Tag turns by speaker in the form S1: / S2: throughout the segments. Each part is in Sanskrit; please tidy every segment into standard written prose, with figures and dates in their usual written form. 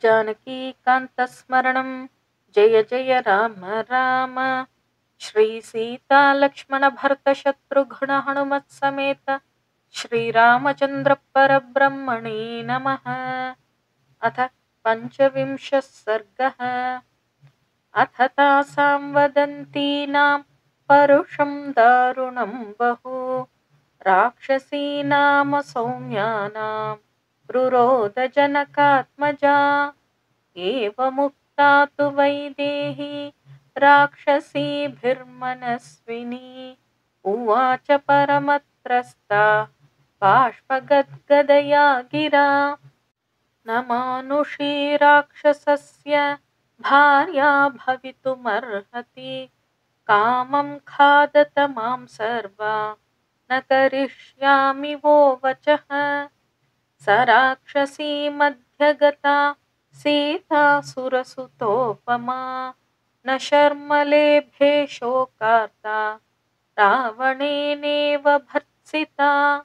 S1: जानकीकान्तस्मरणं जय जय राम राम। श्री सीता लक्ष्मण भरत शत्रुघ्न हनुमत्समेत श्रीरामचन्द्र परब्रह्मणे नमः। अथ पंचविंशः सर्गः। अथ तासां वदन्तीनां परुषं दारुणं बहु राक्षसीनाम सौम्यानां रुरोधजनकात्मजा। एवमुक्ता तु वैदेही राक्षसीभिर्मनस्विनी उवाच परमत्रस्ता बाष्पगद्गदया गिरा। न मानुषी राक्षसस्य भार्या भवितुमर्हति कामं खादत मां सर्वा न करिष्यामि वो वचः। स राक्षसी मध्यगता सीता सुरसुतोपमा न शर्मलेभे शोकार्ता रावणेनेव भर्त्सिता।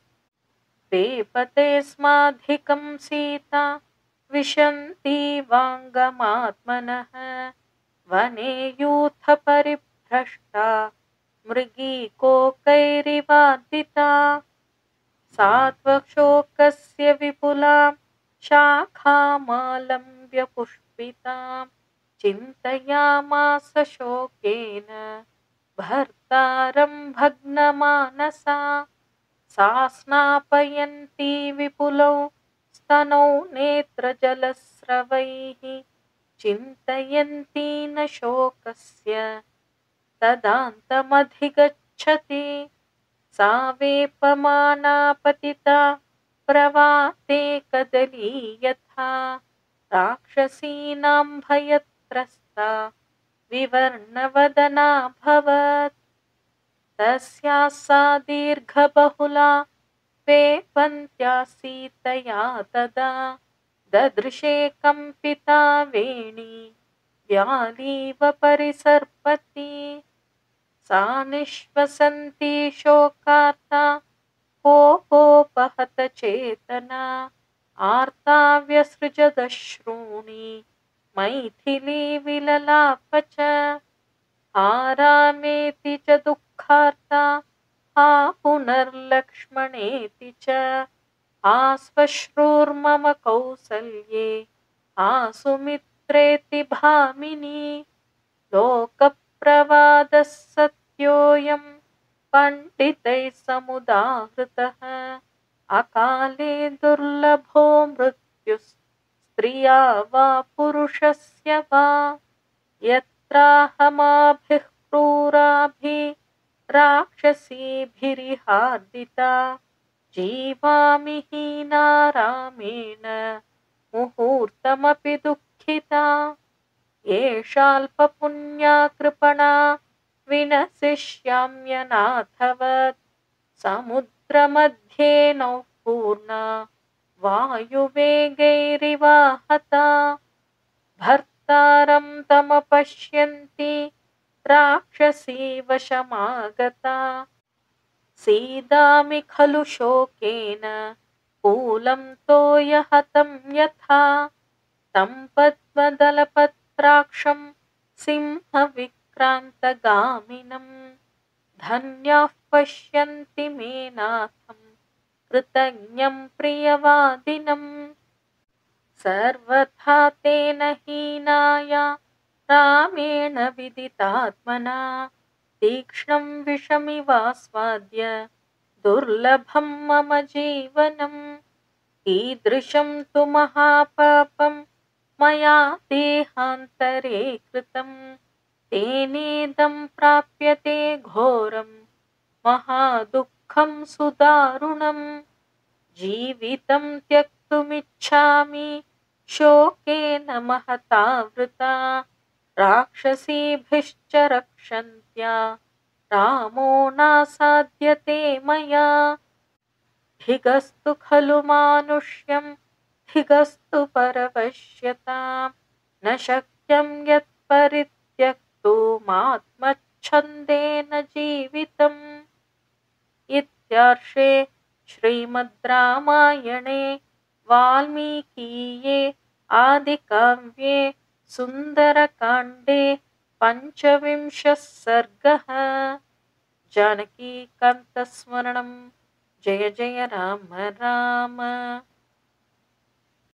S1: वेपते स्माधिकं सीता विशन्ति वाङ्गमात्मनः वने यूथपरिभ्रष्टा मृगीकोकैरिवादिता। सात्वशोकस्य विपुलां शाखामालम्ब्य पुष्पितां चिन्तयामास शोकेन भर्तारं भग्नमानसा। सा स्नापयन्ती विपुलौ स्तनौ नेत्रजलस्रवैः चिन्तयन्ती न शोकस्य तदान्तमधिगच्छति। सा वेपमाना पतिता प्रवाते कदली यथा राक्षसीनां भयत्रस्ता विवर्णवदनाभवत्। तस्याः सा दीर्घबहुला वेपन्त्या सीतया तदा ददृशे कम्पिता वेणी व्यालीव परिसर्पति। सा निःश्वसन्ती शोकार्ता कोपोपहत चेतना आर्ता व्यसृजदश्रूणि मैथिली विललाप च। आरामेति च दुःखार्ता हा पुनर्लक्ष्मणेति च आश्वश्रूर्मम कौसल्ये आसुमित्रेति भामिनी। लोकप्रवादः सत्योऽयं पण्डितैः समुदाहृतः अकाले दुर्लभो मृत्युस्त्रिया वा पुरुषस्य वा। यत्राहमाभिः क्रूराभिः राक्षसीभिरिहार्दिता जीवामि हीनारामेण मुहूर्तमपि दुःखिता। एषाल्पपुण्या कृपणा विनशिष्याम्यनाथवत् समुद्रमध्ये नौः पूर्णा वायुवेगैरिवाहता। भर्तारं तमपश्यन्ति राक्षसी वशमागता सीदामि खलु शोकेन कूलं तोयहतं यथा। तं पद्मदलपत्राक्षं सिंहविक्रान्तगामिनं धन्याः पश्यन्ति मे नाथं कृतज्ञं प्रियवादिनम्। सर्वथा तेन हीनाया रामेण विदितात्मना तीक्ष्णं विषमिवास्वाद्य दुर्लभं मम जीवनम्। कीदृशं तु महापापं मया देहान्तरे कृतं तेनेदं प्राप्यते घोरं महादुःखं सुदारुणम्। जीवितं त्यक्तुमिच्छामि शोकेन महतावृता राक्षसीभिश्च रक्षन्त्या रामो नासाध्यते मया। धिगस्तु खलु मानुष्यं धिगस्तु परवश्यतां न शक्यं यत्परित्यक्तुमात्मच्छन्देन जीवितम्। इत्यार्षे श्रीमद् रामायणे वाल्मीकीये आदिकाव्ये सुन्दरकाण्डे पञ्चविंशः सर्गः। जानकीकान्तस्मरणं जय जय राम राम।